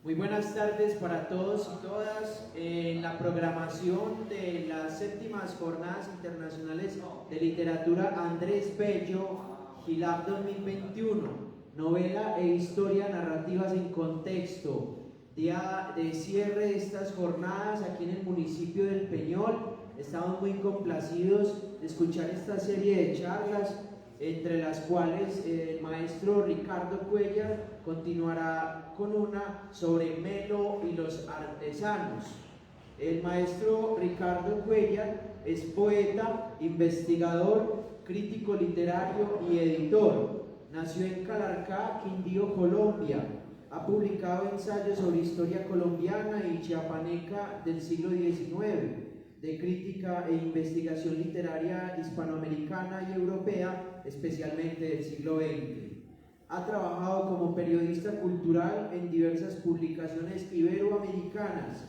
Muy buenas tardes para todos y todas. En la programación de las séptimas Jornadas Internacionales de Literatura Andrés Bello, GILAB 2021, novela e historia narrativas en contexto. Día de cierre de estas jornadas aquí en el municipio del Peñol. Estamos muy complacidos de escuchar esta serie de charlas, entre las cuales el maestro Ricardo Cuellar continuará con una sobre Melo y los artesanos. El maestro Ricardo Cuellar es poeta, investigador, crítico literario y editor. Nació en Calarcá, Quindío, Colombia. Ha publicado ensayos sobre historia colombiana y chiapaneca del siglo XIX, de crítica e investigación literaria hispanoamericana y europea, especialmente del siglo XX. Ha trabajado como periodista cultural en diversas publicaciones iberoamericanas.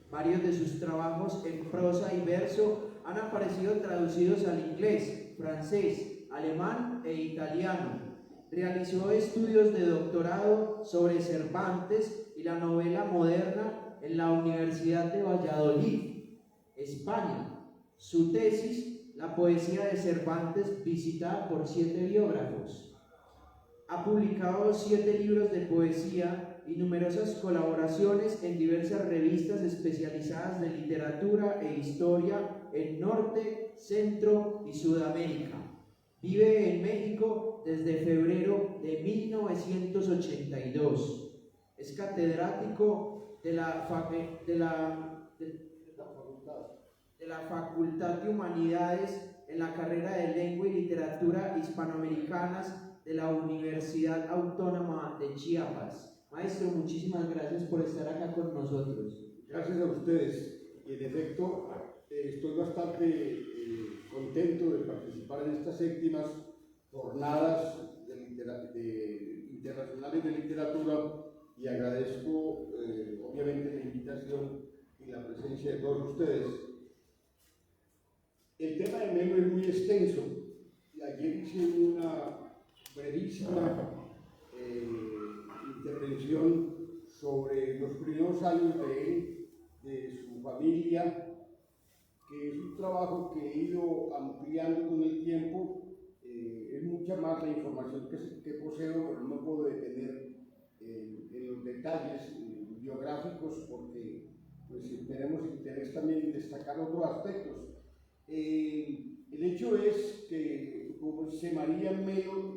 Varios de sus trabajos en prosa y verso han aparecido traducidos al inglés, francés, alemán e italiano. Realizó estudios de doctorado sobre Cervantes y la novela moderna en la Universidad de Valladolid, España. Su tesis, La poesía de Cervantes visitada por 7 biógrafos. Ha publicado 7 libros de poesía y numerosas colaboraciones en diversas revistas especializadas de literatura e historia en Norte, Centro y Sudamérica. Vive en México desde febrero de 1982. Es catedrático de la Facultad de Humanidades en la carrera de Lengua y Literatura Hispanoamericanas de la Universidad Autónoma de Chiapas. Maestro, muchísimas gracias por estar acá con nosotros. Gracias a ustedes. Y en efecto, estoy bastante contento de participar en estas séptimas jornadas internacionales de literatura y agradezco obviamente la invitación y la presencia de todos ustedes. El tema de Melo es muy extenso y ayer hice una brevísima intervención sobre los primeros años de él, de su familia, que es un trabajo que he ido ampliando con el tiempo. Es mucha más la información que poseo, pero no puedo detener en los detalles biográficos porque pues, tenemos interés también en destacar otros aspectos. El hecho es que José María Melo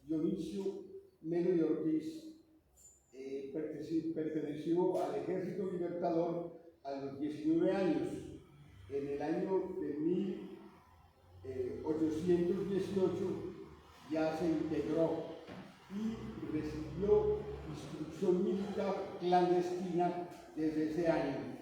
Dionisio Melo y Ortiz perteneció al Ejército Libertador a los 19 años. En el año de 1818 ya se integró y recibió instrucción militar clandestina desde ese año.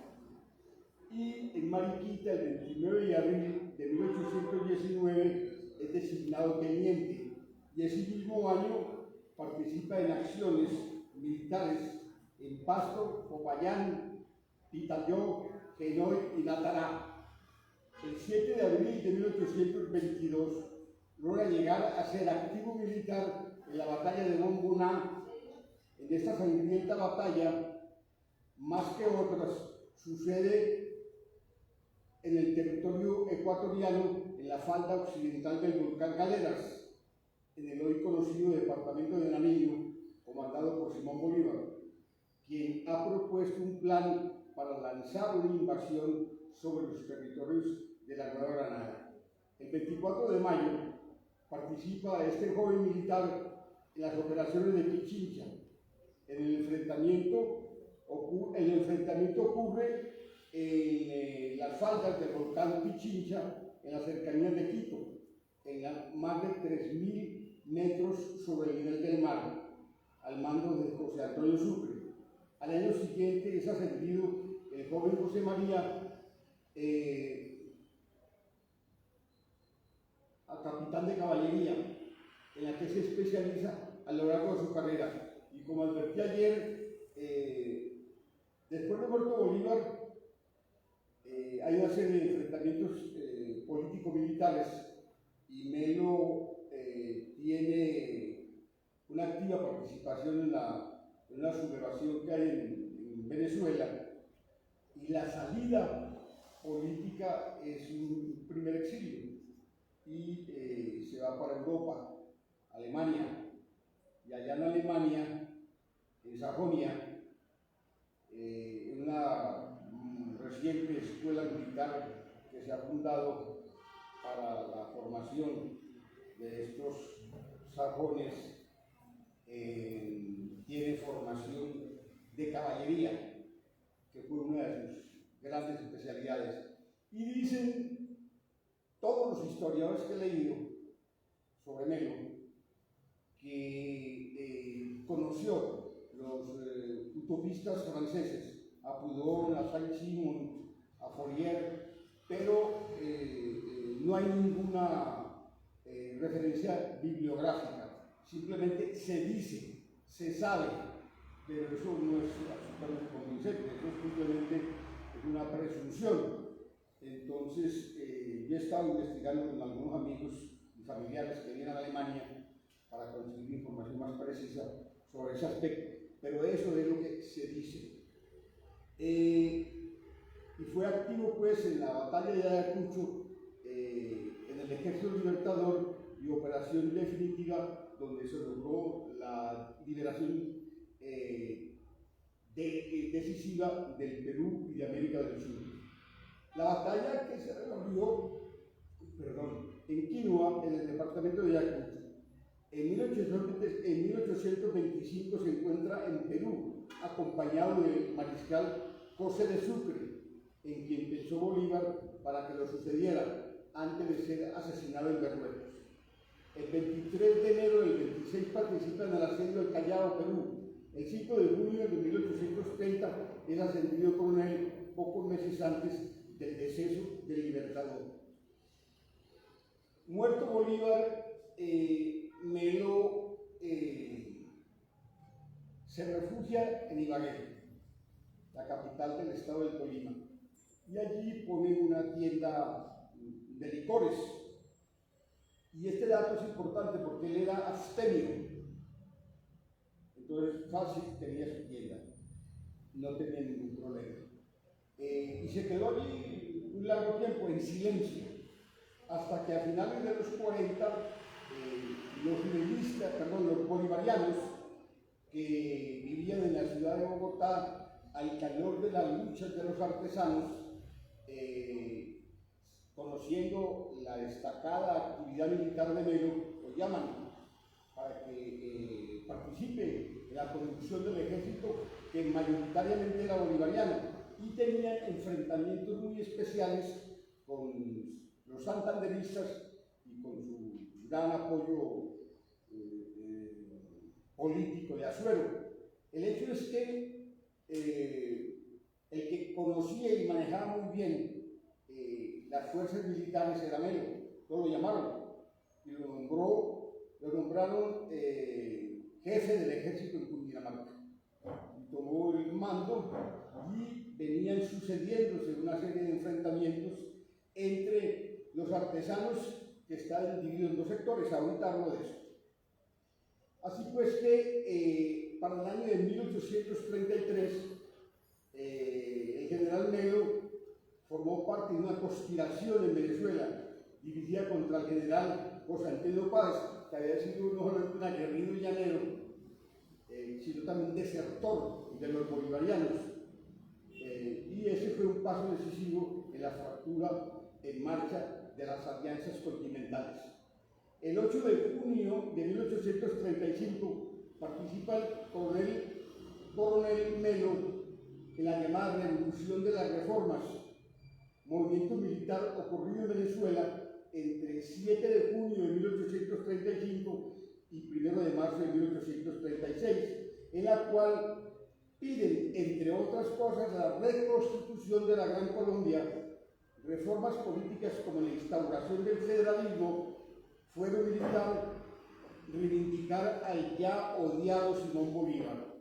Y en Mariquita, el 29 de abril de 1819, es designado teniente y ese mismo año participa en acciones militares en Pasto, Popayán, Pitayó, Genoy y Natará. El 7 de abril de 1822 logra llegar a ser activo militar en la batalla de Bomboná. En esta sangrienta batalla, más que otras, sucede en el territorio ecuatoriano, en la falda occidental del volcán Galeras, en el hoy conocido departamento de Nariño, comandado por Simón Bolívar, quien ha propuesto un plan para lanzar una invasión sobre los territorios de la Nueva Granada. El 24 de mayo participa este joven militar en las operaciones de Pichincha. El enfrentamiento ocurre en las faldas del volcán Pichincha, en las cercanías de Quito, en más de 3.000 metros sobre el nivel del mar, al mando de José Antonio Sucre. Al año siguiente es ascendido el joven José María a capitán de caballería, en la que se especializa a lo largo de su carrera. Y como advertí ayer, después de muerto Bolívar, hay una serie de enfrentamientos político-militares y Melo tiene una activa participación en la sublevación que hay en Venezuela, y la salida política es un primer exilio, y se va para Europa, Alemania, y allá en Alemania, en Sajonia, en una reciente escuela militar que se ha fundado para la formación de estos sajones, tiene formación de caballería, que fue una de sus grandes especialidades. Y dicen todos los historiadores que he leído sobre Melo que conoció los utopistas franceses, a Proudhon, a Saint-Simon, a Fourier, pero no hay ninguna referencia bibliográfica, simplemente se dice, se sabe, pero eso no es absolutamente convincente, eso simplemente es una presunción. Entonces, yo he estado investigando con algunos amigos y familiares que vienen a Alemania para conseguir información más precisa sobre ese aspecto, pero eso es lo que se dice. Y fue activo pues en la batalla de Ayacucho, en el Ejército Libertador y Operación Definitiva, donde se logró la liberación decisiva del Perú y de América del Sur. La batalla que se resolvió en Quinoa, en el departamento de Ayacucho, en 1825 se encuentra en Perú, acompañado del mariscal José de Sucre, en quien pensó Bolívar para que lo sucediera antes de ser asesinado en Berruecos. El 23 de enero del 26 participa en el ascenso del Callao, Perú. El 5 de junio de 1830 es ascendido coronel pocos meses antes del deceso del Libertador. Muerto Bolívar, Melo se refugia en Ibagué, la capital del estado del Tolima, y allí pone una tienda de licores. Y este dato es importante porque él era abstemio, entonces fácil tenía su tienda, no tenía ningún problema. Y se quedó allí un largo tiempo en silencio, hasta que a finales de los 40 los bolivarianos que vivían en la ciudad de Bogotá al calor de las luchas de los artesanos, conociendo la destacada actividad militar de Melo, lo llaman para que participe en la conducción del ejército, que mayoritariamente era bolivariano, y tenía enfrentamientos muy especiales con los santanderistas y con su gran apoyo político de Azuero. El hecho es que el que conocía y manejaba muy bien las fuerzas militares era Melo, lo llamaron y lo nombraron jefe del ejército en Cundinamarca. Y tomó el mando y venían sucediéndose una serie de enfrentamientos entre los artesanos, que están divididos en dos sectores. Ahorita hablo de eso. Así pues que para el año de 1833 el general Melo formó parte de una conspiración en Venezuela dirigida contra el general José Antonio Páez, que había sido no solamente un aguerrido llanero, sino también desertor de los bolivarianos. Y ese fue un paso decisivo en la fractura en marcha de las alianzas continentales. El 8 de junio de 1835 participa el coronel Melo en la llamada Revolución de las Reformas, movimiento militar ocurrido en Venezuela entre 7 de junio de 1835 y 1 de marzo de 1836, en la cual piden, entre otras cosas, la reconstitución de la Gran Colombia, reformas políticas como la instauración del federalismo, fuero militar, reivindicar al ya odiado Simón Bolívar.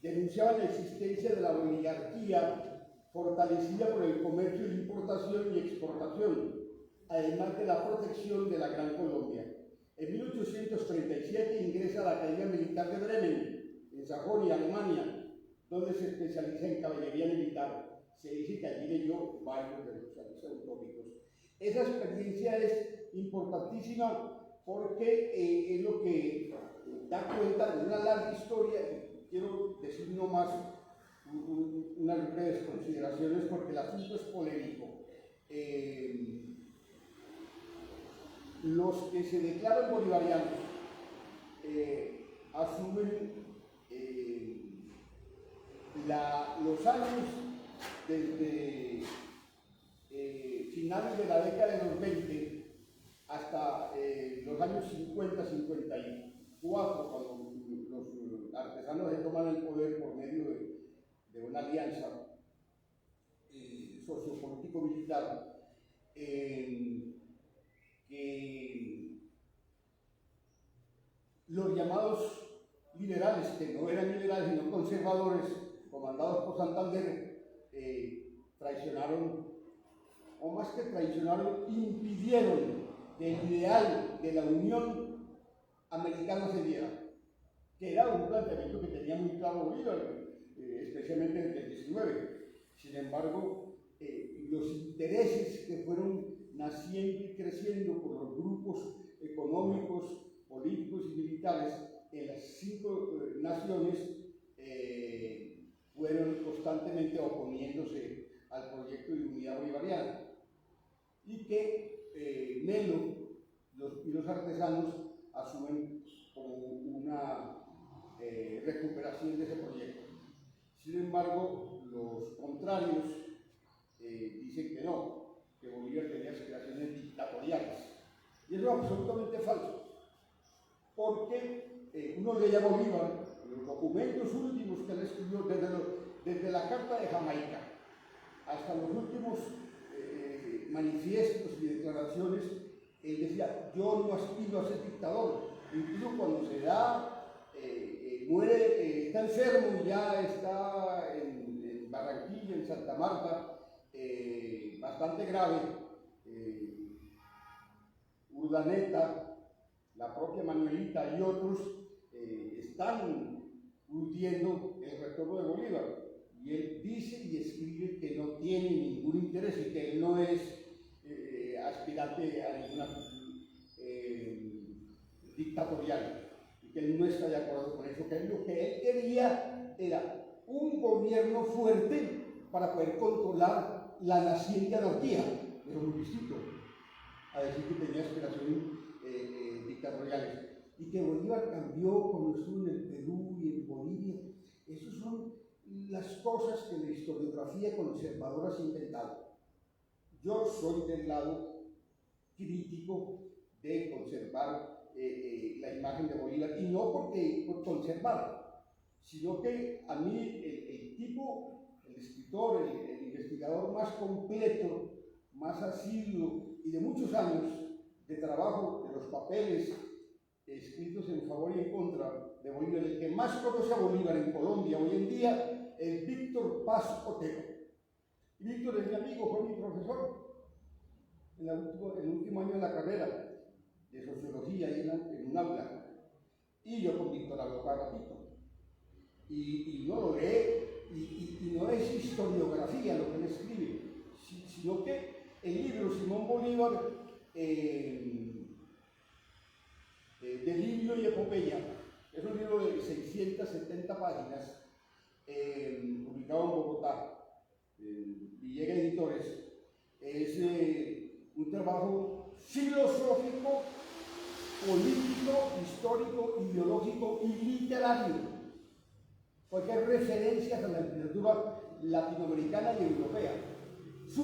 Denunciaban la existencia de la oligarquía fortalecida por el comercio de importación y exportación, además de la protección de la Gran Colombia. En 1837 ingresa pertenece a la Academia Militar de Bremen, en Sajonia, Alemania, donde se especializa en caballería militar. Se dice que allí leyó varios de los avisos utópicos. Esa experiencia es importantísima porque es lo que da cuenta de una larga historia. Quiero decir no más unas breves consideraciones porque el asunto es polémico. Los que se declaran bolivarianos asumen los años desde finales de la década de los 20 hasta los años 50-54, cuando los artesanos se toman el poder por medio de una alianza sociopolítico-militar, que los llamados liberales, que no eran liberales sino conservadores, comandados por Santander, traicionaron, o más que traicionaron, impidieron que el ideal de la Unión Americana se diera, que era un planteamiento que tenía muy claro Bolívar, especialmente desde el 19. Sin embargo, los intereses que fueron naciendo y creciendo por los grupos económicos, políticos y militares en las 5 naciones fueron constantemente oponiéndose al proyecto de unidad bolivariana, y que Melo y los artesanos asumen como una recuperación de ese proyecto. Sin embargo, los contrarios dicen que no, que Bolívar tenía aspiraciones dictatoriales. Y eso es absolutamente falso, porque uno lee a Bolívar, los documentos últimos que él escribió, desde la Carta de Jamaica hasta los últimos manifiestos y declaraciones, él decía: yo no aspiro a ser dictador. Incluso cuando se da, muere, está enfermo y ya está en Barranquilla, en Santa Marta, bastante grave, Urdaneta, la propia Manuelita y otros están urdiendo el retorno de Bolívar, y él dice y escribe que no tiene ningún interés y que él no es aspirante a ninguna dictatorial, y que él no está de acuerdo con eso, que lo que él quería era un gobierno fuerte para poder controlar la naciente anarquía. Eso es muy distinto a decir que tenía aspiraciones dictatoriales. Y que Bolívar cambió cuando estuvo en el Perú y en Bolivia. Esas son las cosas que la historiografía conservadora se ha inventado. Yo soy del lado crítico de conservar la imagen de Bolívar, y no por conservarla, sino que a mí el tipo, el escritor, el investigador más completo, más asiduo y de muchos años de trabajo, de los papeles escritos en favor y en contra de Bolívar, el que más conoce a Bolívar en Colombia hoy en día es Víctor Paz Otero. Y Víctor es mi amigo, fue mi profesor en el último año de la carrera de sociología en un aula. Y yo con Víctor hablo cada ratito. Y no lo lee, y no es historiografía lo que él escribe, sino que el libro Simón Bolívar, Delirio y Epopeya, es un libro de 670 páginas, publicado en Bogotá, Villegas Editores. Es un trabajo filosófico, político, histórico, ideológico y literario, porque hay referencias a la literatura latinoamericana y europea.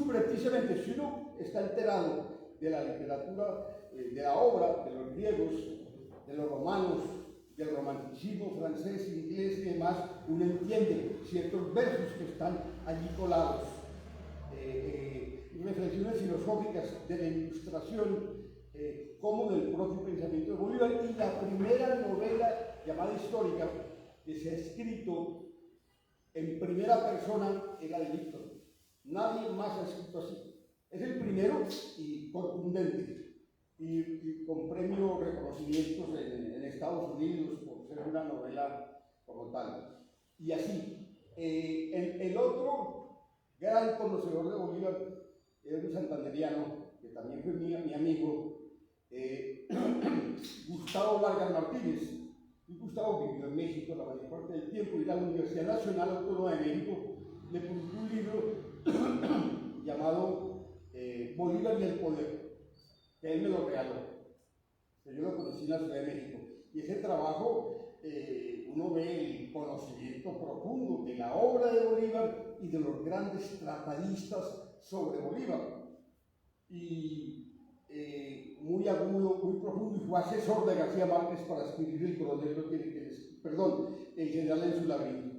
Precisamente, si uno está enterado de la literatura, de la obra de los griegos, de los romanos, del romanticismo francés, inglés y demás, uno entiende ciertos versos que están allí colados. Reflexiones filosóficas de la Ilustración, como del propio pensamiento de Bolívar, y la primera novela llamada histórica que se ha escrito en primera persona era de Víctor. Nadie más ha escrito así. Es el primero y contundente. y con premio reconocimientos en Estados Unidos por ser una novela como tal. Y así, el otro gran conocedor de Bolívar era un santanderiano, que también fue mi amigo, Gustavo Vargas Martínez. Y Gustavo vivió en México la mayor parte del tiempo y la Universidad Nacional Autónoma de México le publicó un libro llamado Bolívar y el Poder, que él me lo regaló. Yo lo conocí en la Ciudad de México. Y ese trabajo, uno ve el conocimiento profundo de la obra de Bolívar y de los grandes tratadistas sobre Bolívar. Y muy agudo, muy profundo, y fue asesor de García Márquez para escribir El coronel El general en su laberinto,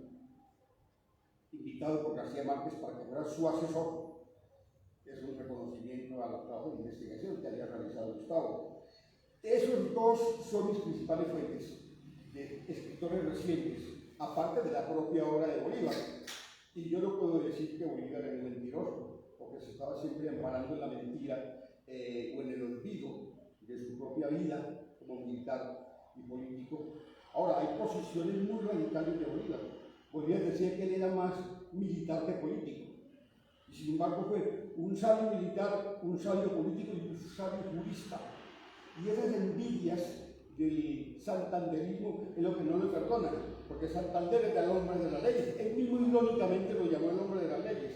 invitado por García Márquez para que fuera su asesor. Es un reconocimiento al trabajo de investigación que había realizado Gustavo. Esos dos son mis principales fuentes de escritores recientes, aparte de la propia obra de Bolívar. Y yo no puedo decir que Bolívar era un mentiroso, porque se estaba siempre amparando en la mentira o en el olvido de su propia vida como militar y político. Ahora, hay posiciones muy radicales de Bolívar. Bolívar decía que él era más militar que político, y sin embargo fue un sabio militar, un sabio político y un sabio jurista. Y esas envidias del santanderismo es lo que no le perdonan, porque Santander era el hombre de las leyes. Él mismo irónicamente lo llamó el hombre de las leyes.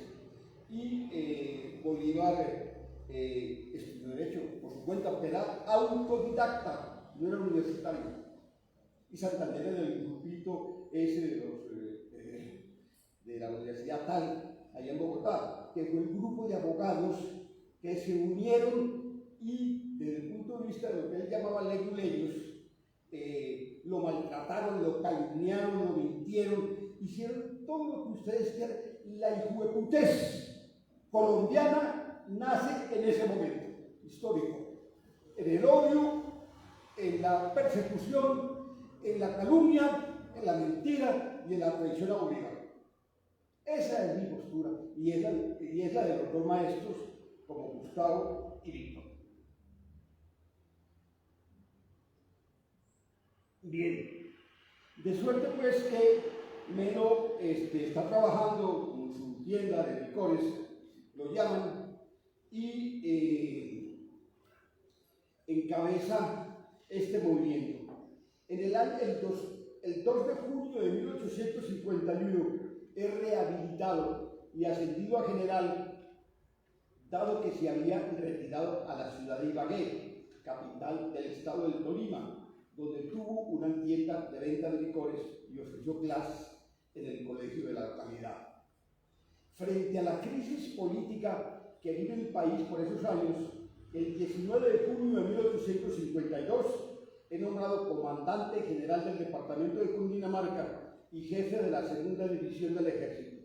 Y Bolívar estudió Derecho por su cuenta, pero era autodidacta, no era universitario. Y Santander era del grupito ese de la Universidad Tal, allá en Bogotá, que fue el grupo de abogados que se unieron y desde el punto de vista de lo que él llamaba leguleyos, lo maltrataron, lo calumniaron, lo mintieron, hicieron todo lo que ustedes quieran. La hijueputez colombiana nace en ese momento histórico, en el odio, en la persecución, en la calumnia, en la mentira y en la traición a Bolívar. Esa es mi postura y es la de los dos maestros como Gustavo y Víctor. Bien, de suerte pues que Melo está trabajando en su tienda de licores, lo llaman, y encabeza este movimiento. En el 2 de junio de 1851 es rehabilitado y ascendido a general, dado que se había retirado a la ciudad de Ibagué, capital del estado del Tolima, donde tuvo una tienda de venta de licores y ofreció clases en el colegio de la localidad. Frente a la crisis política que vive el país por esos años, el 19 de junio de 1852 es nombrado comandante general del departamento de Cundinamarca y jefe de la segunda división del ejército.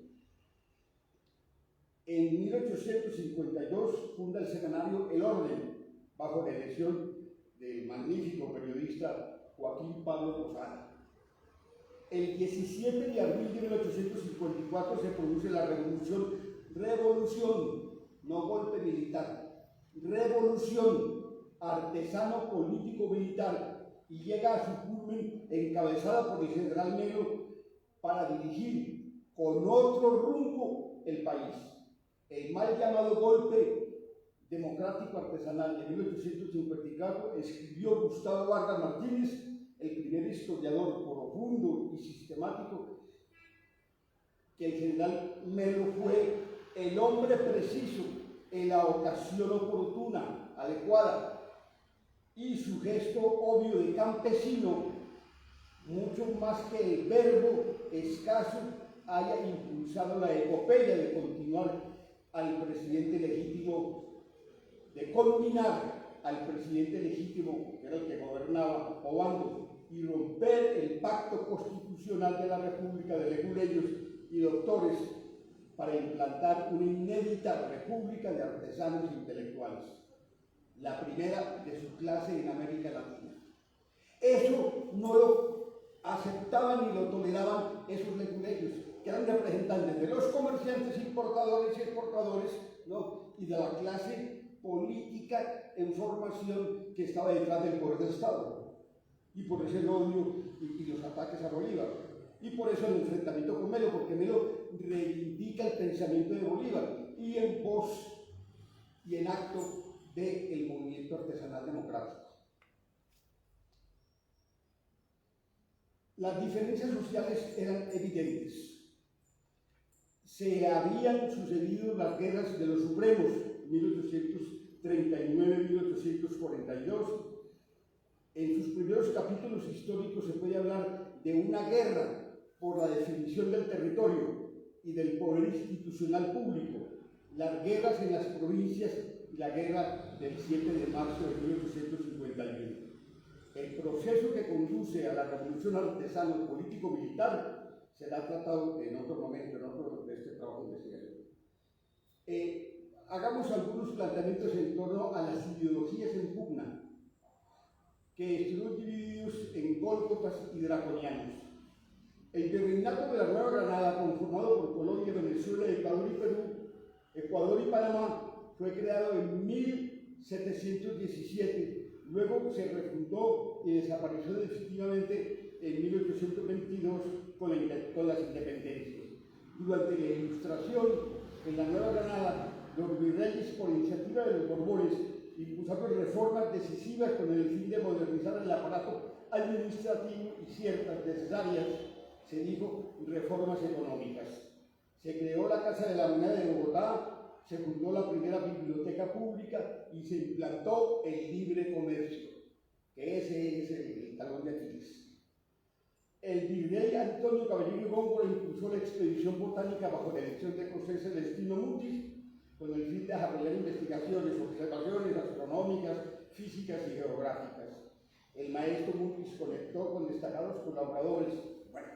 En 1852 funda el semanario El Orden, bajo la dirección del magnífico periodista Joaquín Pablo Posada. El 17 de abril de 1854 se produce la revolución, no golpe militar, revolución, artesano político militar, y llega a su culmen encabezada por el general Melo para dirigir con otro rumbo el país. El mal llamado golpe democrático artesanal de 1854 escribió Gustavo Vargas Martínez, el primer historiador profundo y sistemático, que el general Melo fue el hombre preciso en la ocasión oportuna, adecuada, y su gesto obvio de campesino, mucho más que el verbo escaso, haya impulsado la epopeya de continuar al presidente legítimo, de culminar al presidente legítimo, que era el que gobernaba, Obando, y romper el pacto constitucional de la República de leguleyos y doctores para implantar una inédita república de artesanos intelectuales, la primera de su clase en América Latina. Eso no lo aceptaban ni lo toleraban esos leguleyos, que eran representantes de los comerciantes importadores y exportadores, ¿no?, y de la clase política en formación que estaba detrás del poder del Estado. Y por eso el odio y los ataques a Bolívar. Y por eso el enfrentamiento con Melo, porque Melo reivindica el pensamiento de Bolívar y en voz y en acto del movimiento artesanal democrático. Las diferencias sociales eran evidentes. Se habían sucedido las guerras de los Supremos, 1839-1842. En sus primeros capítulos históricos se puede hablar de una guerra por la definición del territorio y del poder institucional público, las guerras en las provincias y la guerra del 7 de marzo de 1851. El proceso que conduce a la revolución artesano político-militar será tratado en otro momento, en otro de este trabajo de investigación. Hagamos algunos planteamientos en torno a las ideologías en pugna, que estuvieron divididos en gólgotas y draconianos. El virreinato de la Nueva Granada, conformado por Colombia, Venezuela, Ecuador y Perú, Ecuador y Panamá, fue creado en 1717, luego se refundó y desapareció definitivamente en 1822 con las independencias. Durante la Ilustración, en la Nueva Granada, los virreyes, por iniciativa de los Borbones, impulsaron reformas decisivas con el fin de modernizar el aparato administrativo y ciertas necesarias, se dijo, reformas económicas. Se creó la Casa de la Moneda de Bogotá, se fundó la primera biblioteca pública y se implantó el libre comercio, que ese es el talón de Aquiles. El virrey Antonio Caballero Góngora impulsó la expedición botánica bajo la dirección de José Celestino Mutis, con el fin de desarrollar investigaciones, observaciones astronómicas, físicas y geográficas. El maestro Mutis conectó con destacados colaboradores, bueno,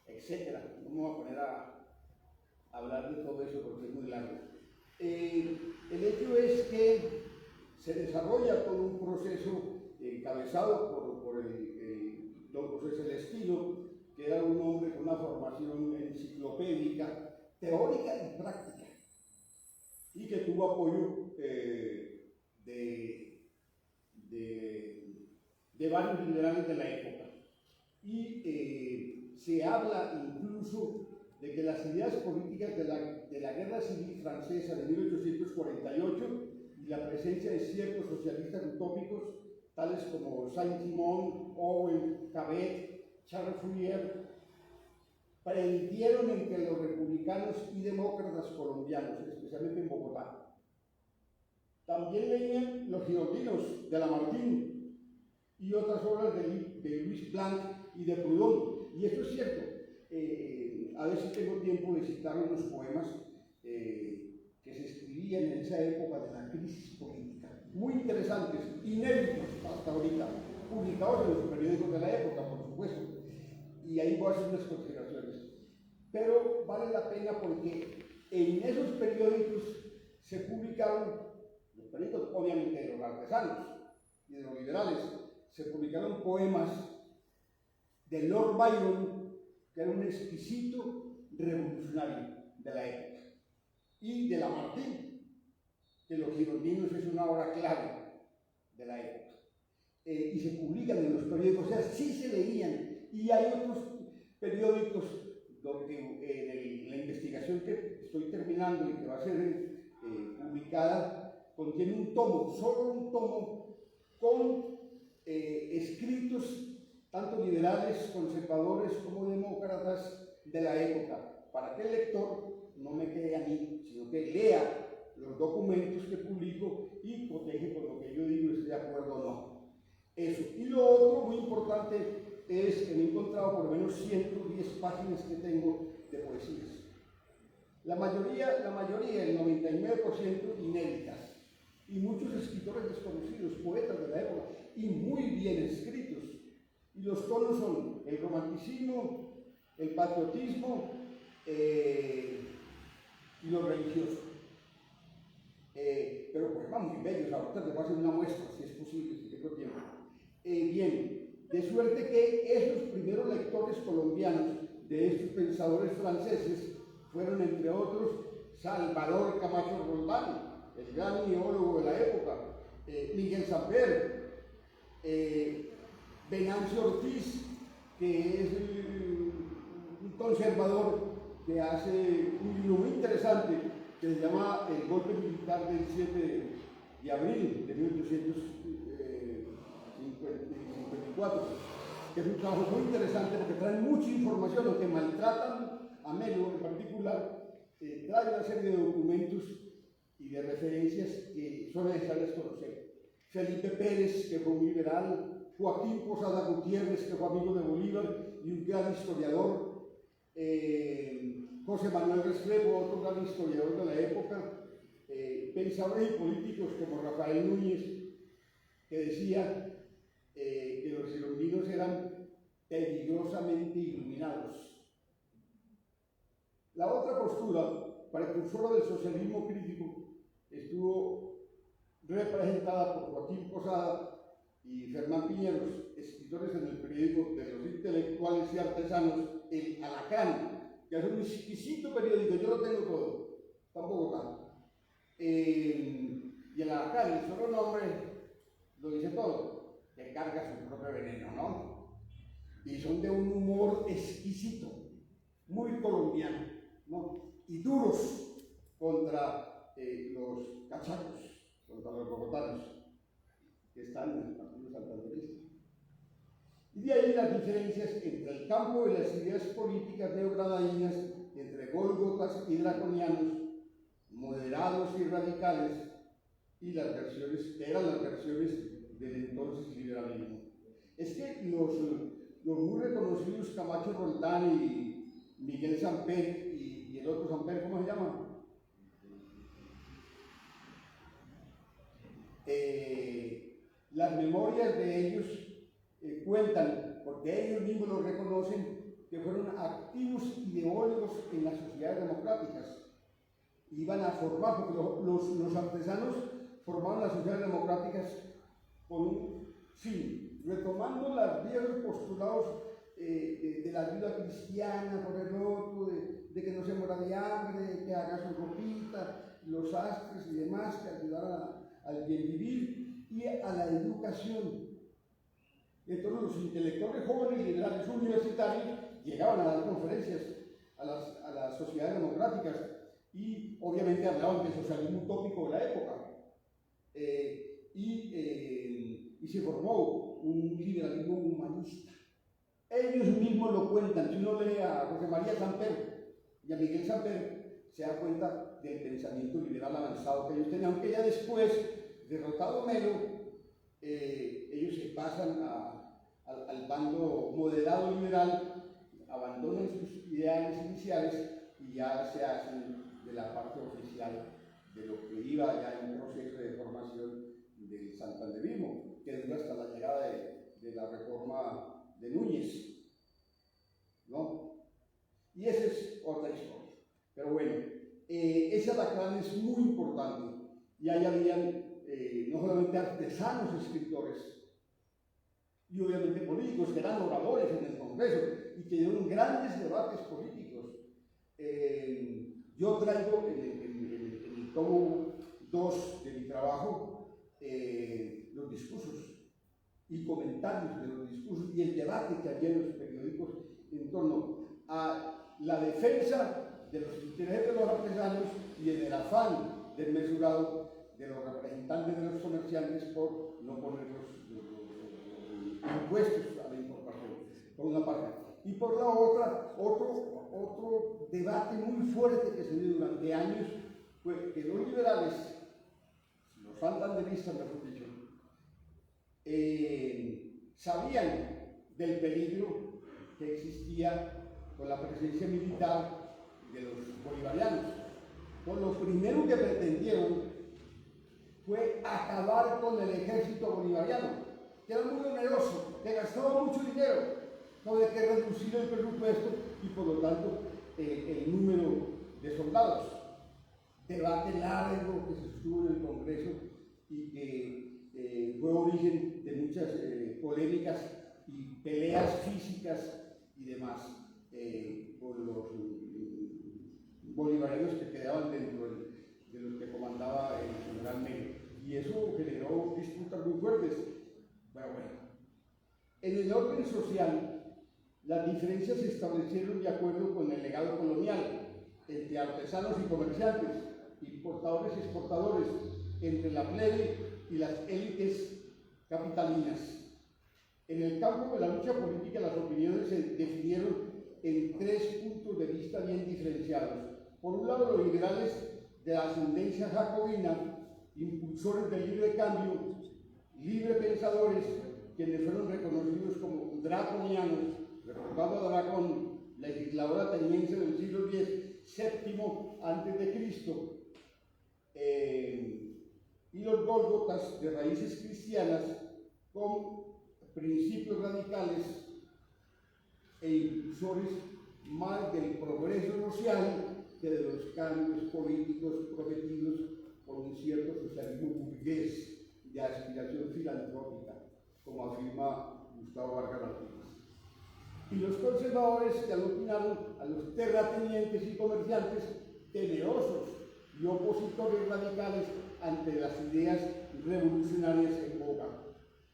etcétera. No me voy a poner a hablar de todo eso porque es muy largo. El hecho es que se desarrolla todo un proceso encabezado por el don José Celestino, que era un hombre con una formación enciclopédica, teórica y práctica, y que tuvo apoyo de varios liberales de la época. Y se habla incluso de que las ideas políticas de la Guerra Civil Francesa de 1848 y la presencia de ciertos socialistas utópicos, tales como Saint-Simon, Owen, Cabet, Charles Fourier, prendieron entre los republicanos y demócratas colombianos, especialmente en Bogotá. También leían los girondinos de Lamartine y otras obras de Louis Blanc y de Proudhon. Y esto es cierto. A veces tengo tiempo de citar unos poemas que se escribían en esa época de la crisis política, muy interesantes, inéditos hasta ahorita, publicados en los periódicos de la época, por supuesto. Y ahí voy a hacer unas consideraciones. Pero vale la pena porque en esos periódicos se publicaron, los periódicos obviamente de los artesanos y de los liberales, se publicaron poemas de Lord Byron, que era un exquisito revolucionario de la época, y de Lamartine, que Los Girondinos es una obra clave de la época. Y se publican en los periódicos, o sea, sí se leían. Y hay otros periódicos donde la investigación que estoy terminando y que va a ser publicada contiene un tomo, solo un tomo, con escritos tanto liberales, conservadores como demócratas de la época, para que el lector no me quede a mí, sino que lea los documentos que publico y coteje con lo que yo digo, esté de acuerdo o no. Eso. Y lo otro muy importante es que me he encontrado por lo menos 110 páginas que tengo de poesías. La mayoría, el 99% inéditas, y muchos escritores desconocidos, poetas de la época, y muy bien escritos. Y los tonos son el romanticismo, el patriotismo y lo religioso. Pero poemas muy bellos, ahorita te voy a hacer una muestra, si es posible, si tengo tiempo. Bien, de suerte que esos primeros lectores colombianos de estos pensadores franceses fueron, entre otros, Salvador Camacho Roldán, el gran ideólogo de la época, Miguel Samper, Venancio Ortiz, que es un conservador que hace un libro muy interesante que se llama El golpe militar del 7 de abril de 1854, que es un trabajo muy interesante porque trae mucha información, lo que maltratan a Melo en particular, trae una serie de documentos y de referencias que son necesarias conocer. Felipe Pérez, que fue un liberal, Joaquín Posada Gutiérrez, que fue amigo de Bolívar y un gran historiador, José Manuel Restrepo, otro gran historiador de la época, pensadores y políticos como Rafael Núñez, que decía que los girondinos eran peligrosamente iluminados. La otra postura, precursora del socialismo crítico, estuvo representada por Joaquín Posada y Fernán Piñeros, escritores en el periódico de los intelectuales y artesanos, El Alacrán, que es un exquisito periódico, yo lo tengo todo, está en Bogotá. Y El Alacrán, el solo nombre lo dice todo, que carga su propio veneno, ¿no? Y son de un humor exquisito, muy colombiano, ¿no? Y duros contra los cachacos, contra los bogotanos, que están en el partido santanderista. Y de ahí las diferencias entre el campo de las ideas políticas neogranadinas, entre gólgotas y draconianos, moderados y radicales, y las versiones, que eran las versiones del entonces liberalismo. Es que los muy reconocidos Camacho Roldán y Miguel Samper y el otro Samper, ¿cómo se llama? Las memorias de ellos cuentan, porque ellos mismos lo reconocen, que fueron activos ideólogos en las sociedades democráticas. Iban a formar, porque los artesanos formaron las sociedades democráticas con un fin, retomando los viejos postulados de la ayuda cristiana, por el otro, de que no se muera de hambre, de que haga su ropita, los sastres y demás, que ayudaran al bien vivir y a la educación. Entonces los intelectuales jóvenes y liberales universitarios llegaban a dar conferencias a las sociedades democráticas y obviamente hablaban del socialismo utópico de la época. Y se formó un liberalismo humanista. Ellos mismos lo cuentan. Si uno lee a José María Samper y a Miguel Samper, se da cuenta del pensamiento liberal avanzado que ellos tenían, aunque ya después, derrotado Melo, ellos se pasan al bando moderado liberal, abandonan sus ideales iniciales y ya se hacen de la parte oficial de lo que iba ya en un proceso de formación del santanderismo, que dura hasta la llegada de la reforma de Núñez, ¿no? Y esa es otra historia. Pero bueno, ese Alacrán es muy importante, y ahí habían no solamente artesanos escritores, y obviamente políticos, que eran oradores en el Congreso, y que dieron grandes debates políticos. Yo traigo en el tomo 2 de mi trabajo los discursos y comentarios de los discursos y el debate que había en los periódicos en torno a la defensa de los intereses de los artesanos y en el afán desmesurado de los representantes de los comerciantes por no poner los impuestos a la importación, por una parte. Y por la otra, otro debate muy fuerte que se dio durante años fue que los liberales, los santanderistas, mejor dicho, sabían del peligro que existía con la presencia militar de los bolivarianos. Entonces, lo primero que pretendieron fue acabar con el ejército bolivariano, que era muy oneroso, que gastaba mucho dinero, había que reducir el presupuesto y por lo tanto el número de soldados. Debate largo que se sostuvo en el Congreso y que fue origen de muchas polémicas y peleas físicas y demás por los bolivarianos que quedaban dentro de los que comandaba el general Melo. Y eso generó disputas muy fuertes. Bueno. En el orden social, las diferencias se establecieron de acuerdo con el legado colonial, entre artesanos y comerciantes, importadores y exportadores, entre la plebe y las élites capitalinas. En el campo de la lucha política, las opiniones se definieron en 3 puntos de vista bien diferenciados. Por un lado, los liberales de la ascendencia jacobina, impulsores del libre cambio, libre pensadores, quienes fueron reconocidos como draconianos, recordando a Dracón, legislador ateniense del siglo VII antes de Cristo, y los gólgotas de raíces cristianas con principios radicales e impulsores más del progreso social que de los cambios políticos prometidos por un cierto socialismo burgués de aspiración filantrópica, como afirma Gustavo Vargas Martínez. Y los conservadores que aglutinaron a los terratenientes y comerciantes temerosos y opositores radicales ante las ideas revolucionarias en boga.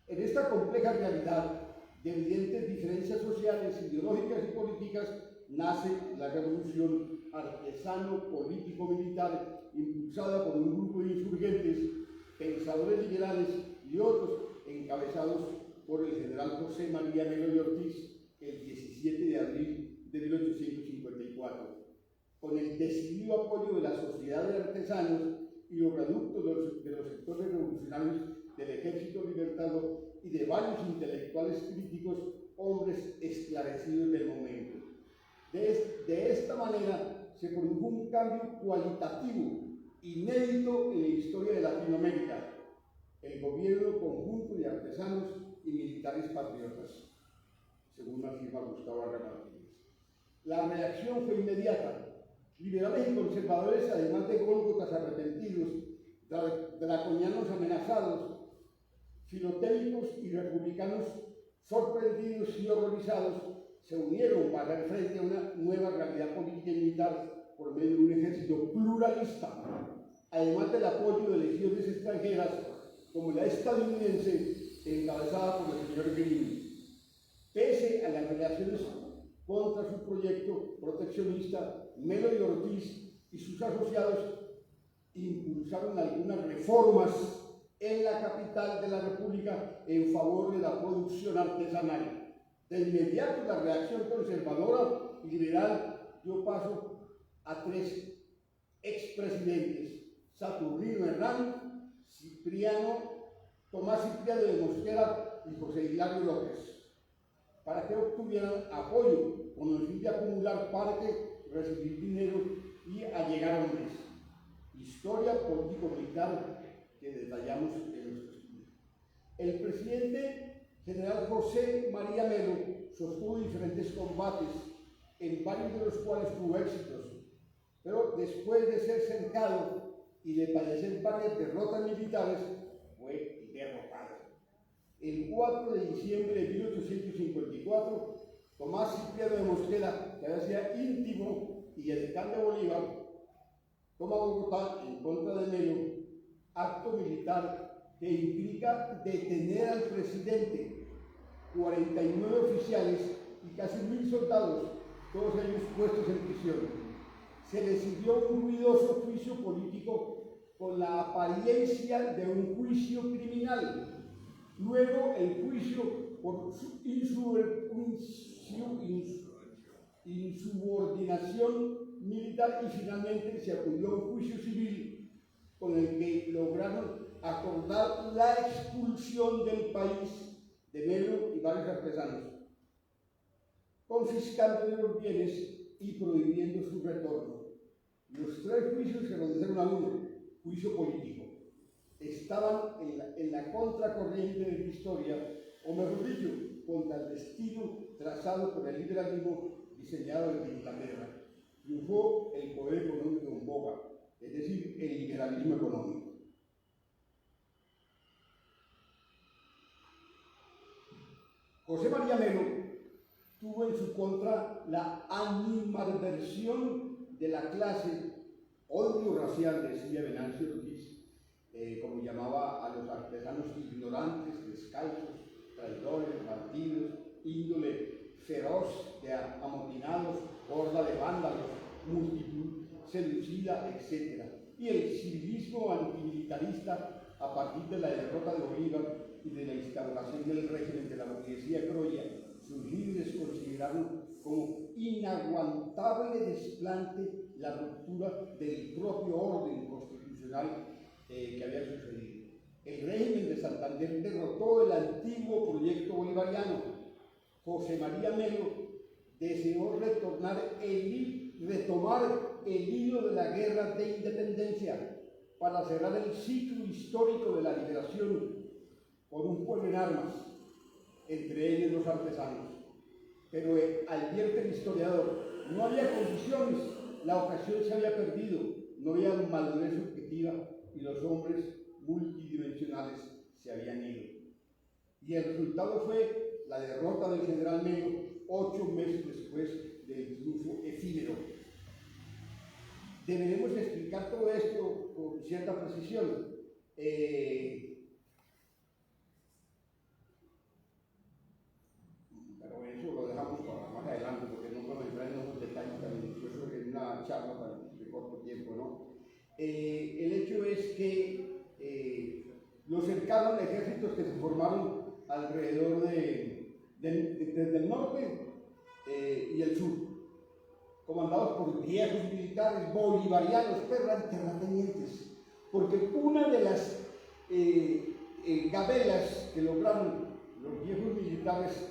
En esta compleja realidad de evidentes diferencias sociales, ideológicas y políticas, nace la revolución artesano-político-militar impulsada por un grupo de insurgentes, pensadores liberales y otros encabezados por el general José María Melo de Ortiz el 17 de abril de 1854. Con el decidido apoyo de la Sociedad de Artesanos y los reductos de los sectores revolucionarios del Ejército Libertador y de varios intelectuales críticos, hombres esclarecidos del momento. De esta manera se produjo un cambio cualitativo inédito en la historia de Latinoamérica, el gobierno conjunto de artesanos y militares patriotas, según afirma Gustavo Vargas Martínez. La reacción fue inmediata. Liberales y conservadores, además de gólgotas arrepentidos, draconianos amenazados, filotélicos y republicanos sorprendidos y horrorizados, se unieron para hacer frente a una nueva realidad política y militar por medio de un ejército pluralista, además del apoyo de legiones extranjeras como la estadounidense encabezada por el señor Greene. Pese a las relaciones contra su proyecto proteccionista, Melo y Ortiz y sus asociados impulsaron algunas reformas en la capital de la República en favor de la producción artesanal. De inmediato la reacción conservadora y liberal dio paso a 3 expresidentes: Saturnino Herrán, Tomás Cipriano de Mosquera y José Hilario López, para que obtuvieran apoyo con el fin de acumular parte, recibir dinero y allegar hombres. Historia político-militar que detallamos en nuestro estudio. El presidente general José María Melo sostuvo diferentes combates, en varios de los cuales tuvo éxitos, pero después de ser cercado y de padecer varias derrotas militares, fue derrotado. El 4 de diciembre de 1854, Tomás Cipriano de Mosquera, que había sido íntimo y edecán de Bolívar, toma Bogotá en contra de Melo, acto militar que implica detener al presidente, 49 oficiales y casi 1000 soldados, todos ellos puestos en prisión. Se decidió un ruidoso juicio político con la apariencia de un juicio criminal. Luego el juicio por insubordinación militar y finalmente se acudió a un juicio civil con el que lograron acordar la expulsión del país de Melo y varios artesanos, confiscándole los bienes y prohibiendo su retorno. Los 3 juicios se redujeron a uno: juicio político. Estaban en la contracorriente de la historia, o mejor dicho, contra el destino trazado por el liberalismo diseñado desde Inglaterra. Triunfó el poder económico en boga, es decir, el liberalismo económico. José María Melo tuvo en su contra la animadversión de la clase odio racial, decía Venancio Ortiz, como llamaba a los artesanos ignorantes, descalzos, traidores, bandidos, índole feroz de amotinados, horda de vándalos, multitud seducida, etc. Y el civilismo antimilitarista, a partir de la derrota de Bolívar y de la instauración del régimen de la burguesía criolla, sus líderes consideraron como inaguantable desplante la ruptura del propio orden constitucional que había sucedido. El régimen de Santander derrotó el antiguo proyecto bolivariano. José María Melo deseó retomar el hilo de la guerra de independencia para cerrar el ciclo histórico de la liberación por un pueblo en armas, entre ellos los artesanos. Pero advierte el historiador, no había condiciones, la ocasión se había perdido, no había madurez objetiva y los hombres multidimensionales se habían ido. Y el resultado fue la derrota del general Melo 8 meses después del triunfo efímero. Deberemos explicar todo esto con cierta precisión. Pero eso lo dejamos para más adelante, porque no puedo entrar en unos detalles tan minuciosos en una charla de corto tiempo, ¿no? El hecho es que lo cercaron ejércitos que se formaron alrededor desde el norte y el sur, comandados por viejos militares bolivarianos, pero eran terratenientes, porque una de las gabelas que lograron los viejos militares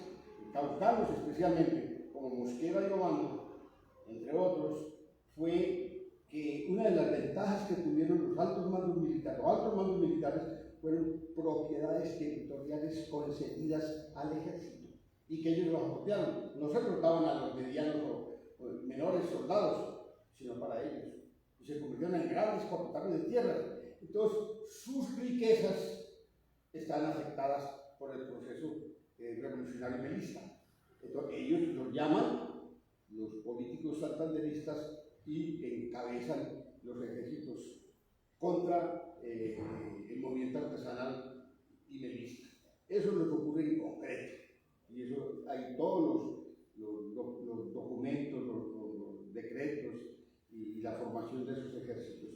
caucanos especialmente, como Mosquera y Obando, entre otros, fue que una de las ventajas que tuvieron los altos mandos militares fueron propiedades territoriales concedidas al ejército y que ellos los apropiaron. No se trataban a los medianos o menores soldados, sino para ellos. Y se convirtieron en grandes propietarios de tierras. Entonces, sus riquezas están afectadas por el proceso revolucionario melista. Entonces, ellos los llaman los políticos santanderistas y encabezan los ejércitos contra el movimiento artesanal y melista. Eso es lo que ocurre en concreto. Y eso hay todos los documentos, los decretos y la formación de esos ejércitos.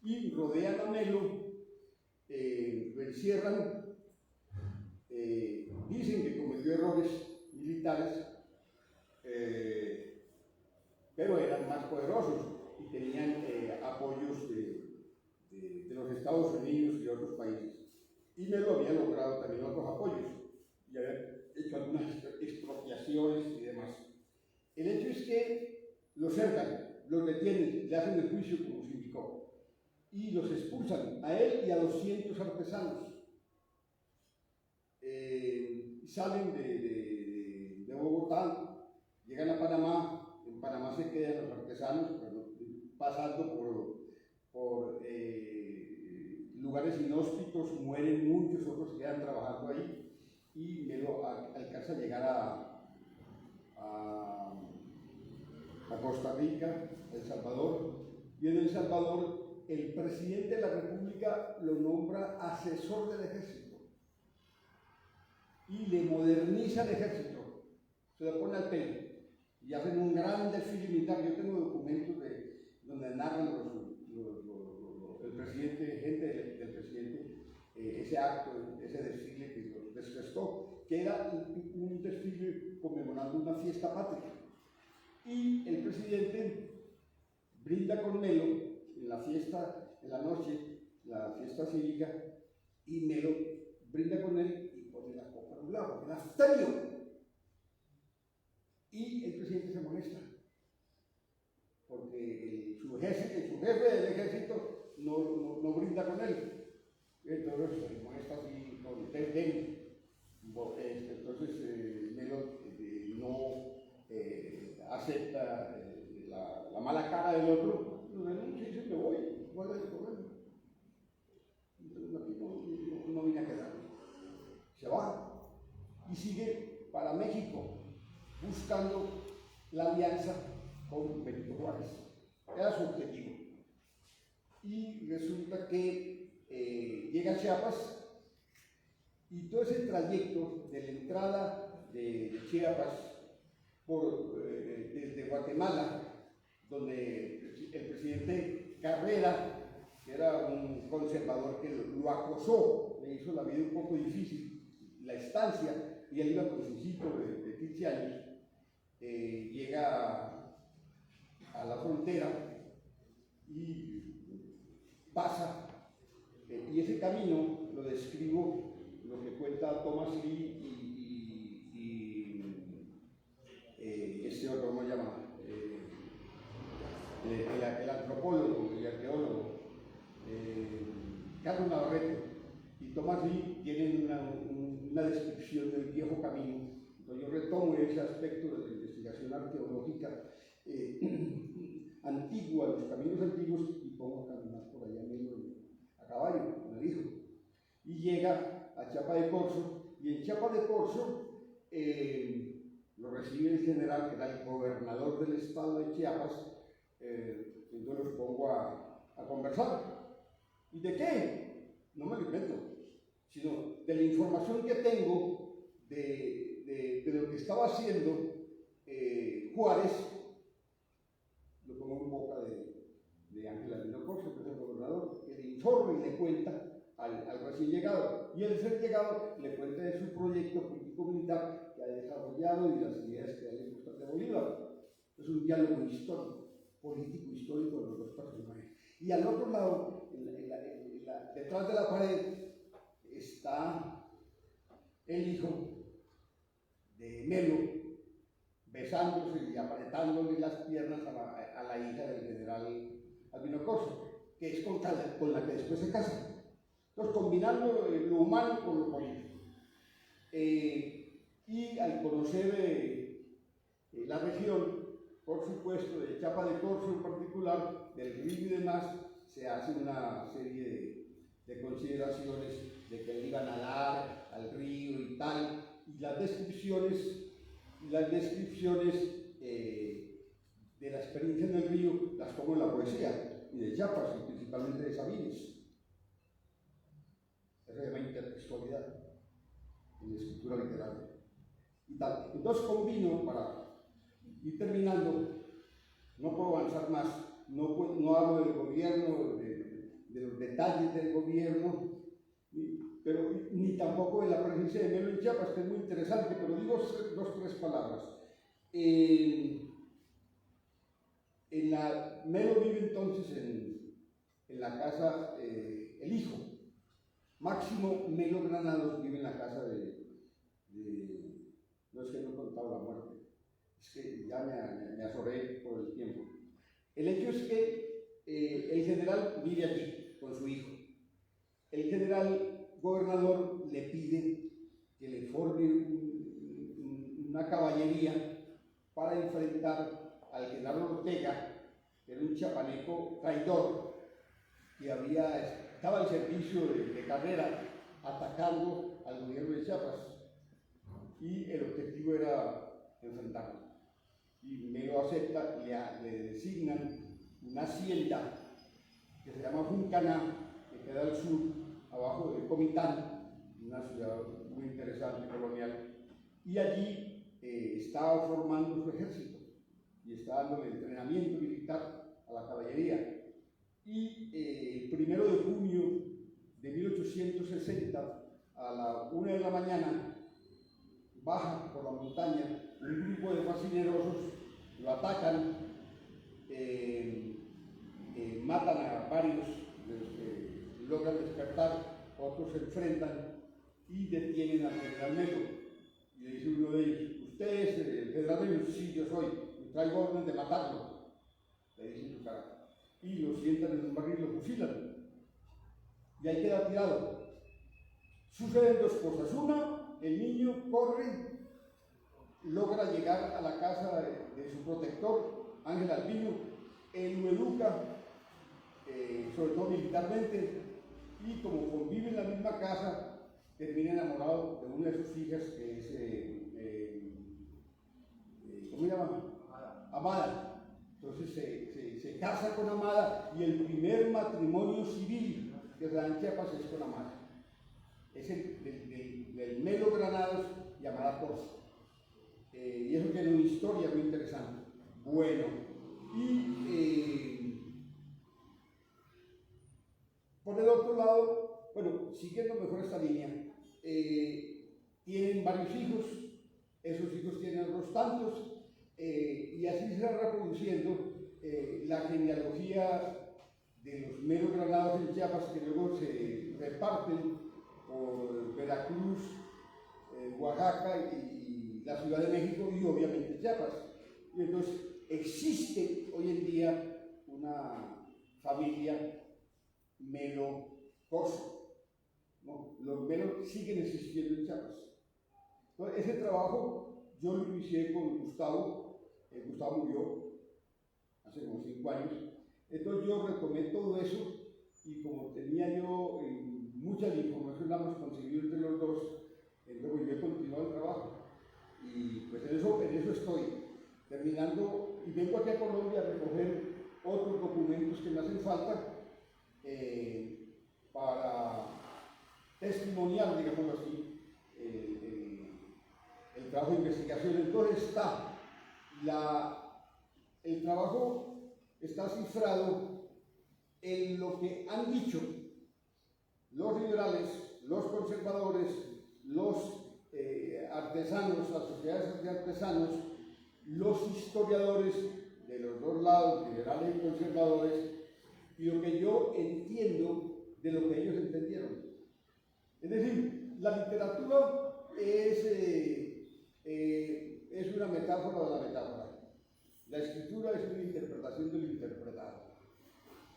Y rodean a Melo, lo encierran, dicen que cometió errores militares, pero eran más poderosos y tenían apoyos de los Estados Unidos y otros países. Y Melo había logrado también otros apoyos y había hecho algunas expropiaciones y demás. El hecho es que los cercan, los detienen, le hacen el juicio como se indicó y los expulsan a él y a 200 artesanos. Salen de Bogotá, llegan a Panamá, en Panamá se quedan los artesanos, pasando por lugares inhóspitos, mueren muchos, otros quedan trabajando ahí y Melo alcanza a llegar a Costa Rica, El Salvador, y en El Salvador el presidente de la República lo nombra asesor del ejército y le moderniza el ejército, se lo pone al pelo y hacen un gran desfile militar. Yo tengo documentos donde narran el presidente, gente del presidente, ese acto, ese desfile que los desfestó, que era un desfile conmemorando una fiesta patria. Y el presidente brinda con Melo en la fiesta, en la noche, la fiesta cívica, y Melo brinda con él y pone la copa a un lado, el abstemio. Y el presidente se molesta, porque su jefe del ejército no brinda con él. Entonces se molesta así con desdén. Entonces Melo no acepta la mala cara del otro, lo denuncia y dice: me voy, ¿cuál es el problema? Entonces aquí no vine a quedarme. Se va y sigue para México buscando la alianza con Benito Juárez. Era su objetivo. y resulta que llega a Chiapas y todo ese trayecto de la entrada de Chiapas desde Guatemala, donde el presidente Carrera, que era un conservador que lo acosó, le hizo la vida un poco difícil, la estancia, y él iba con su hijito de 15 años, llega a la frontera y pasa, y ese camino lo describo, lo que cuenta Thomas Lee y este otro, ¿cómo se llama? El antropólogo y arqueólogo Carlos Navarrete y Thomas Lee tienen una descripción del viejo camino. Entonces yo retomo ese aspecto de la investigación arqueológica antigua, los caminos antiguos, y pongo a caminar por allá medio a caballo, me dijo. Y llega a Chiapa de Corzo, y en Chiapa de Corzo lo recibe el general, que era el gobernador del estado de Chiapas. Entonces los pongo a conversar. ¿Y de qué? No me lo invento, sino de la información que tengo de lo que estaba haciendo Juárez. Lo pongo en boca de Ángel Albino Corzo, que es el gobernador, que le informa y le cuenta al recién llegado. Y el recién llegado le cuenta de su proyecto político-militar que ha desarrollado y las ideas que hay en Costa de Bolívar. Es un diálogo histórico, político-histórico de los dos personajes. Y al otro lado, detrás de la pared, está el hijo de Melo, besándose y apretándole las piernas a la hija del general Albino Corzo, que es con la que después se casa. Entonces, combinando lo humano con lo político. Y al conocer la región, por supuesto, de Chiapa de Corzo en particular, del río y demás, se hace una serie de consideraciones de que él iba a nadar al río y tal, y las descripciones de la experiencia en el río las pongo en la poesía, y de Chiapas, y principalmente de Sabines. Eso se llama intertextualidad en la escritura literaria. Y tal. Entonces combino, para ir terminando, no puedo avanzar más, no hablo del gobierno, de los detalles del gobierno, pero ni tampoco de la presencia de Melo en Chiapas, que es muy interesante, pero digo dos, tres palabras. Melo vive entonces en la casa, el hijo, Máximo Melo Granados, vive en la casa no es que no he contado la muerte, es que ya me azoré por el tiempo. El hecho es que el general vive allí con su hijo. El general gobernador le pide que le forme una caballería para enfrentar al general Ortega, que era un chiapaneco traidor, que estaba al servicio de Carrera, atacando al gobierno de Chiapas, y el objetivo era enfrentarlo. Y Melo acepta, le designan una hacienda que se llama Juncaná, que queda al sur, abajo de Comitán, una ciudad muy interesante, colonial, y allí estaba formando su ejército y estaba dando el entrenamiento militar a la caballería. Y el 1 de junio de 1860, a la 1 de la mañana, baja por la montaña un grupo de fascinerosos, lo atacan, matan a varios de los que logran despertar, otros se enfrentan y detienen al general Melo. Y le dice uno de ellos: ¿usted es el general Melo? Sí, yo soy, y traigo orden de matarlo, le dice en su cara. Y lo sientan en un barril y lo fusilan. Y ahí queda tirado. Suceden dos cosas. Una, el niño corre, logra llegar a la casa de su protector, Ángel Albino, él lo educa, sobre todo militarmente, y como convive en la misma casa, termina enamorado de una de sus hijas, que es, ¿cómo se llama? Amada. Entonces entonces se casa con Amada y el primer matrimonio civil que se da en Chiapas es con Amada. Es el del Melo Granados y Amada Torres. Y eso tiene una historia muy interesante. Bueno, y por el otro lado, bueno, siguiendo mejor esta línea, tienen varios hijos, esos hijos tienen otros tantos, y así se va reproduciendo la genealogía de los Melo Granados en Chiapas, que luego se reparten por Veracruz, Oaxaca y la Ciudad de México y obviamente Chiapas. Y entonces existe hoy en día una familia Melo Corso, ¿no? Los Melo siguen existiendo en Chiapas. Entonces, ese trabajo yo lo inicié con Gustavo. Gustavo murió hace como 5 años. Entonces yo retomé todo eso y como tenía yo mucha información la hemos conseguido entre los dos, entonces yo he continuado el trabajo. Y pues en eso estoy, terminando, y vengo aquí a Colombia a recoger otros documentos que me hacen falta para testimoniar, digamos así, el trabajo de investigación. Entonces el trabajo está cifrado en lo que han dicho los liberales, los conservadores, los artesanos, las sociedades de artesanos, los historiadores de los dos lados, liberales y conservadores, y lo que yo entiendo de lo que ellos entendieron. Es decir, la literatura es una metáfora de la metáfora. La escritura es una interpretación del interpretado,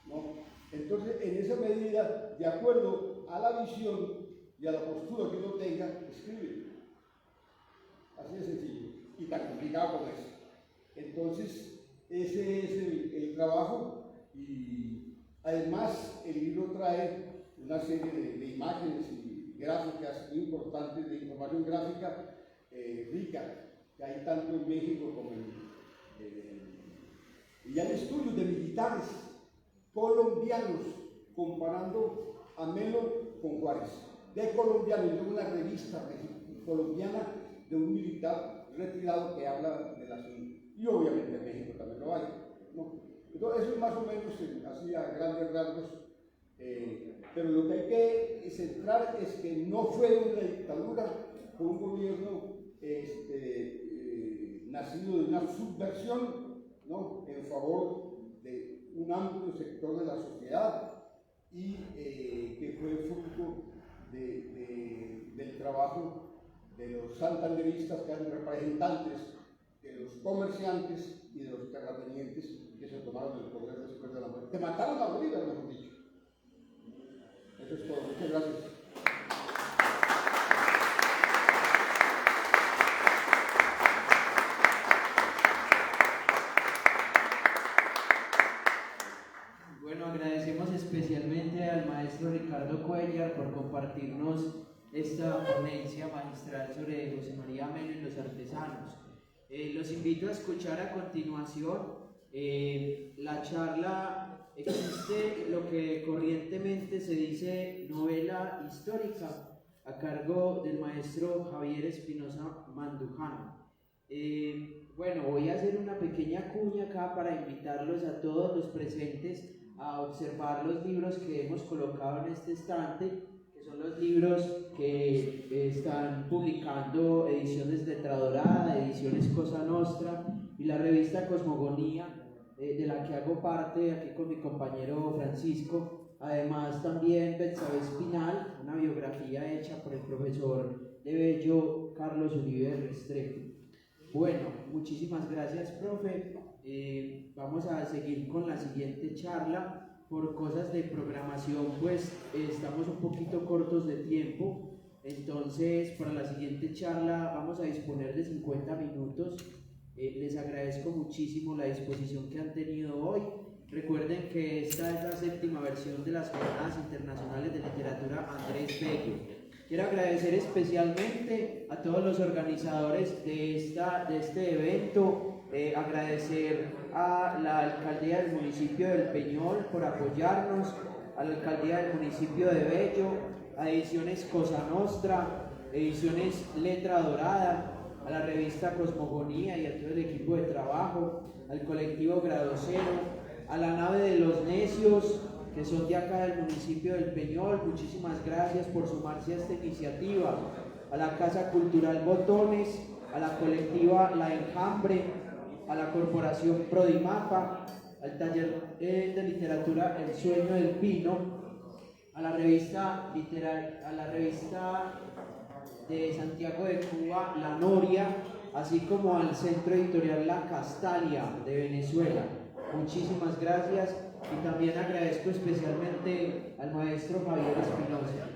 ¿no? Entonces, en esa medida, de acuerdo a la visión y a la postura que uno tenga, escribe. Así de sencillo y tan complicado como es. Entonces, ese es el trabajo, y además el libro trae una serie de imágenes y gráficas muy importantes, de información gráfica rica, que hay tanto en México como y hay estudios de militares colombianos comparando a Melo con Juárez, de colombianos, de una revista colombiana de un militar retirado que habla del asunto, y obviamente en México también lo hay, ¿no? Entonces eso es más o menos así a grandes rasgos, pero lo que hay que centrar es que no fue una dictadura, fue un gobierno nacido de una subversión, ¿no?, en favor de un amplio sector de la sociedad, y que fue fruto del trabajo de los santanderistas, que eran representantes de los comerciantes y de los terratenientes que se tomaron el poder después de la muerte, que mataron a Bolívar, mejor dicho. Eso es todo. Muchas gracias. Bueno, agradecemos especialmente al maestro Ricardo Cuellar por compartirnos esta ponencia magistral sobre José María Melo y los artesanos. Los invito a escuchar a continuación la charla. Existe lo que corrientemente se dice novela histórica, a cargo del maestro Javier Espinosa Mandujano. Bueno, voy a hacer una pequeña cuña acá para invitarlos a todos los presentes a observar los libros que hemos colocado en este estante, que son los libros que están publicando Ediciones Letra Dorada, Ediciones Cosa Nostra y la revista Cosmogonía, de la que hago parte aquí con mi compañero Francisco. Además también Betsabe Espinal, una biografía hecha por el profesor de Bello Carlos Uribe Restrepo. Bueno, muchísimas gracias, profe. Vamos a seguir con la siguiente charla. Por cosas de programación, pues estamos un poquito cortos de tiempo. Entonces, para la siguiente charla vamos a disponer de 50 minutos. Les agradezco muchísimo la disposición que han tenido hoy. Recuerden que esta es la 7ª versión de las Jornadas Internacionales de Literatura Andrés Bello. Quiero agradecer especialmente a todos los organizadores de este evento, agradecer a la alcaldía del municipio del Peñol por apoyarnos, a la alcaldía del municipio de Bello, a Ediciones Cosa Nostra, Ediciones Letra Dorada, a la revista Cosmogonía y a todo el equipo de trabajo, al colectivo Grado Cero, a la nave de los necios, que son de acá del municipio del Peñol, muchísimas gracias por sumarse a esta iniciativa, a la Casa Cultural Botones, a la colectiva La Enjambre, a la corporación Prodimapa, al taller de literatura El Sueño del Pino, a la revista de Santiago de Cuba, La Noria, así como al centro editorial La Castalia de Venezuela. Muchísimas gracias y también agradezco especialmente al maestro Javier Espinosa.